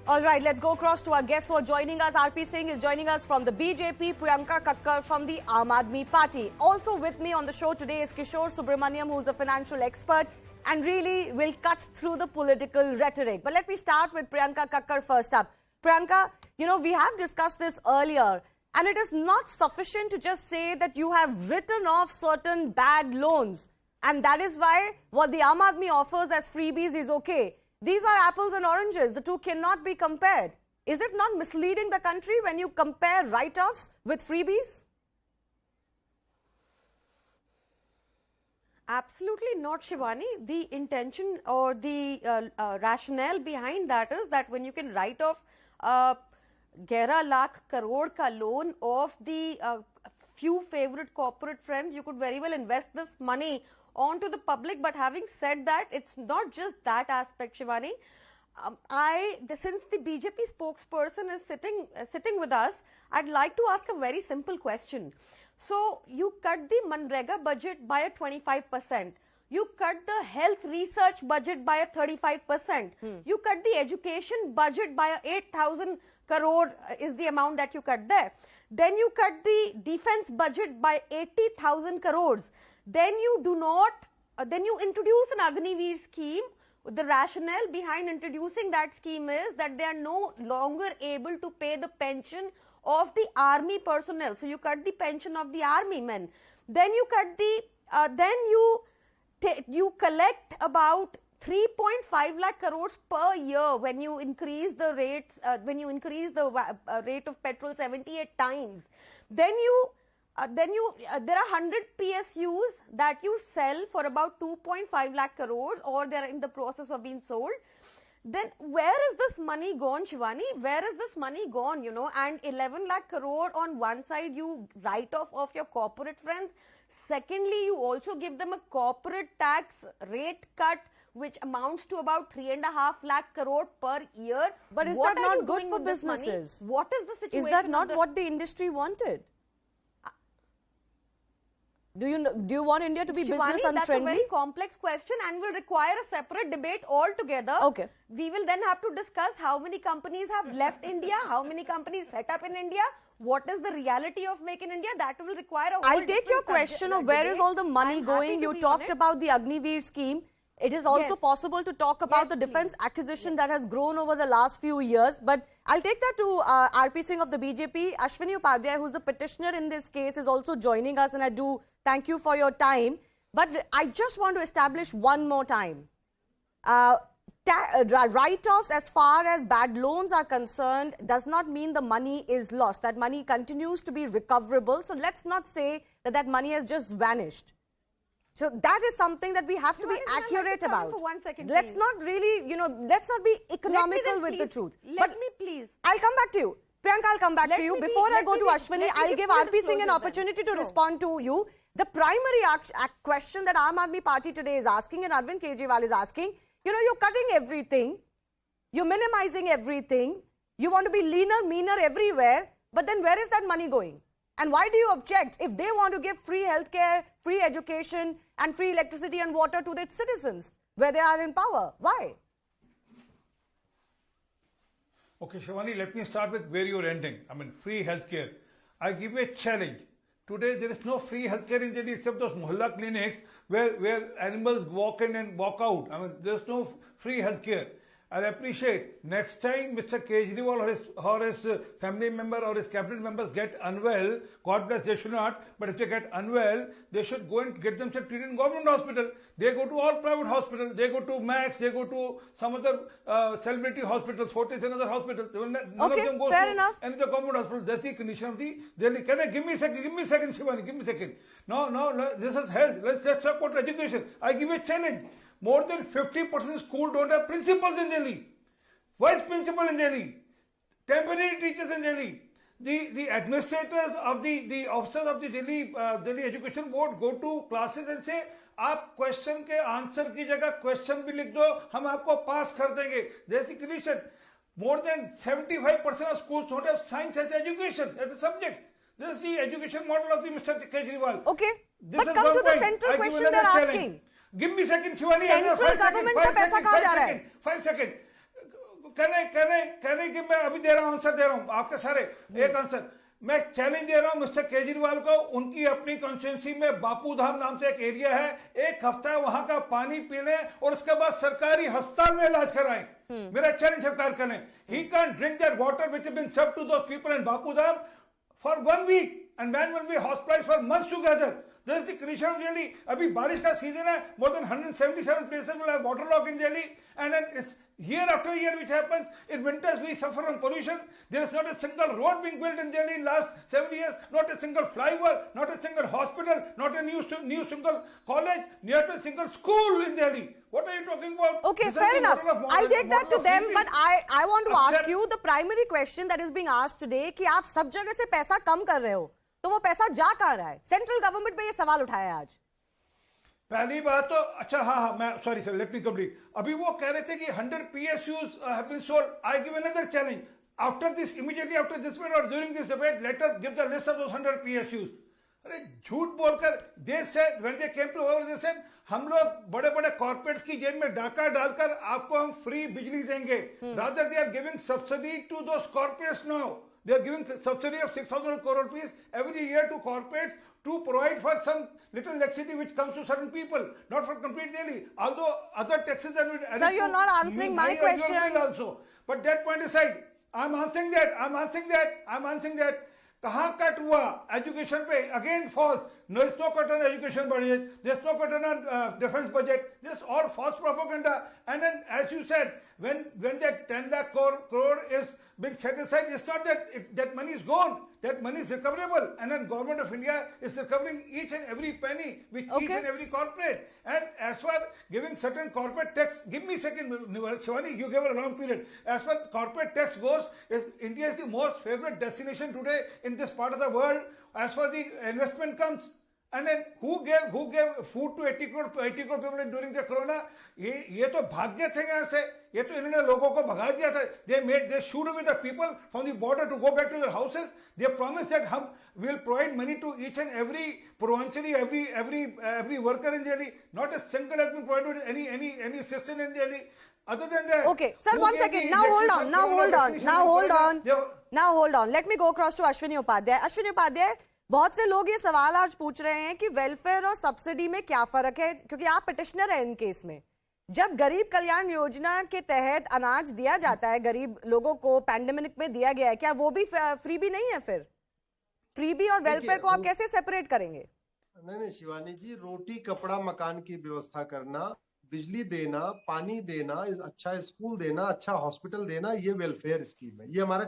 All right, let's go across to our guests who are joining us. RP Singh is joining us from the BJP, Priyanka Kakkar from the Aam Aadmi Party. Also with me on the show today is Kishore Subramaniam, who's a financial expert and really will cut through the political rhetoric. But let me start with Priyanka Kakkar first up. Priyanka, you know, we have discussed this earlier, and it is not sufficient to just say that you have written off certain bad loans. And that is why what the Aam Aadmi offers as freebies is okay. These are apples and oranges. The two cannot be compared. Is it not misleading the country when you compare write-offs with freebies? Absolutely not, Shivani. The intention or the rationale behind that is that when you can write off 11 lakh crore ka loan of the few favorite corporate friends, you could very well invest this money onto the public. But having said that, it's not just that aspect, Shivani. Since the BJP spokesperson is sitting with us, I'd like to ask a very simple question. So you cut the Manrega budget by a 25%. You cut the health research budget by a 35%. You cut the education budget by a 8,000 crore is the amount that you cut there. Then you cut the defense budget by 80,000 crores. Then you do not, then you introduce an Agniveer scheme. The rationale behind introducing that scheme is that they are no longer able to pay the pension of the army personnel. So you cut the pension of the army men. Then you cut the, you collect about 3.5 lakh crores per year when you increase the rates, rate of petrol 78 times. Then there are 100 PSUs that you sell for about 2.5 lakh crores, or they are in the process of being sold. Then where is this money gone, Shivani? Where is this money gone, you know? And 11 lakh crore on one side you write off of your corporate friends. Secondly, you also give them a corporate tax rate cut which amounts to about 3.5 lakh crore per year. But is that not good for businesses? What is the situation? Is that not what the industry wanted? Do you want India to be business unfriendly? That's a very complex question and will require a separate debate altogether. Okay. We will then have to discuss how many companies have left India, how many companies set up in India, what is the reality of Make in India. That will require a whole I'll take your question of where is all the money going. You talked about the Agniveer scheme. It is also possible to talk about the defense acquisition that has grown over the last few years. But I'll take that to RP Singh of the BJP. Ashwini Upadhyay, who's the petitioner in this case, is also joining us, and I do thank you for your time. But I just want to establish one more time. Write-offs as far as bad loans are concerned does not mean the money is lost. That money continues to be recoverable. So let's not say that that money has just vanished. So that is something that we have to be accurate about. For 1 second, let's not really, you know, let's not be economical with the truth. Let me please. I'll come back to you. Priyanka, I'll come back to you. Before I go to Ashwini, I'll give RP Singh an opportunity to respond to you. The primary question that Aam Aadmi Party today is asking and Arvind Kejriwal is asking, you know, you're cutting everything, you're minimizing everything, you want to be leaner, meaner everywhere, but then where is that money going? And why do you object if they want to give free healthcare, free education and free electricity and water to their citizens where they are in power? Why? Okay, Shivani, let me start with where you're ending. I mean, free healthcare. I give you a challenge. Today, there is no free healthcare in Delhi except those mohalla clinics where animals walk in and walk out. I mean, there's no free healthcare. I appreciate next time Mr. Kejriwal or his family member or his cabinet members get unwell, God bless, they should not, but if they get unwell, they should go and get themselves treated in government hospital. They go to all private hospitals, they go to Max, they go to some other celebrity hospitals, Fortis and other hospitals. None of them go to any of the government hospitals. That's the condition of the Delhi. Give me a second, Shivani, give me a second. No, this is health. Let's talk about education. I give you a challenge. More than 50% of schools don't have principals in Delhi. Vice principal in Delhi. Temporary teachers in Delhi. The administrators of the officers of the Delhi Education Board go to classes and say, आप question के answer की जगह question भी लिख दो, हम आपको पास कर देंगे. There's the condition. More than 75% of schools don't have science as education, as a subject. This is the education model of the Mr. Kejriwal. Okay, but come to the central question they're asking. Give me a second, Shivani. Central government का पैसा कहाँ जा रहा है? 5 seconds. कहने कि मैं अभी दे रहा हूं, आंसर दे रहा हूं आपके सारे। एक आंसर मैं चैलेंज दे रहा हूं मिस्टर केजरीवाल को, उनकी अपनी कॉन्स्टिट्यूंसी में बापू धाम नाम से एक एरिया है, एक हफ्ता वहां का पानी पी लें और उसके बाद सरकारी अस्पताल में इलाज कराएं। मेरा चैलेंज सरकार करें, he can drink that water which has been served to those people in Bapu Dham for 1 week and man will be hospitalized for months together. This is the condition of Delhi. अभी बारिश का सीजन है, more than 177 places will have waterlogged in Delhi, and then it's year after year which happens. In winters we suffer from pollution. There is not a single road being built in Delhi in last 7 years, not a single flyover, not a single hospital, not a new single college, not a single school in Delhi. What are you talking about? Okay, This is fair the enough. model of I'll take that to them, Freebies. but I want to ask Accept- you the primary question that is being asked today कि आप सब जगह से पैसा कम कर रहे हो, तो वो पैसा जा कहाँ रहा है? सेंट्रल गवर्नमेंट पे ये सवाल उठाया आज। पहली बात तो अच्छा, हाँ मैं sorry sir, let me complete. अभी वो कह रहे थे कि 100 PSUs have been sold. I give another challenge. After this, immediately after this debate or during this debate, let us give the list of those 100 PSUs. अरे झूठ बोलकर they said when they came to power, they said हम लोग बड़े बड़े corporates की जेब में डाका डालकर आपको हम फ्री बिजली देंगे। Rather they are giving subsidy to those corporates now. They are giving subsidy of 6,000 crore rupees every year to corporates to provide for some little electricity which comes to certain people, not for complete Delhi. Although other taxes are added. Sir, you're not answering my question. Also, but that point aside, I'm answering that. कहाँ cut हुआ education पे? Again false. No, there's no cut on education budget. There's no cut on defense budget. This is all false propaganda. And then, as you said, when that 10 lakh crore is being set aside, it's not that that money is gone. That money is recoverable. And then government of India is recovering each and every penny with each and every corporate. And as for giving certain corporate tax, give me a second, Shivani, you gave a long period. As far as corporate tax goes, India is the most favorite destination today in this part of the world as far as the investment comes. And then who gave food to 80 crore people during the corona? ये तो भाग्य थे यहाँ से, ये तो इन्होंने लोगों को भगा दिया था. They shoot away the people from the border to go back to their houses. They promised that हम will provide money to each and every provincially, every worker in Delhi. Not a single has been provided with any assistance in Delhi. Other than that, okay, sir, one second. Now hold on. Let me go across to Ashwini Upadhyay. Ashwini Upadhyay, बहुत से लोग ये सवाल आज पूछ रहे हैं कि वेलफेयर और सब्सिडी में क्या फर्क है, क्योंकि आप पिटिशनर हैं इन केस में। जब गरीब कल्याण योजना के तहत अनाज दिया जाता है गरीब लोगों को, पैंडेमिक में दिया गया है, क्या वो भी फ्रीबी नहीं है? फिर फ्रीबी और वेलफेयर को आप कैसे सेपरेट करेंगे? नहीं शिवानी जी, रोटी कपड़ा मकान की व्यवस्था करना, बिजली देना, पानी देना, अच्छा स्कूल देना, अच्छा हॉस्पिटल देना, ये वेलफेयर स्कीम है। ये हमारा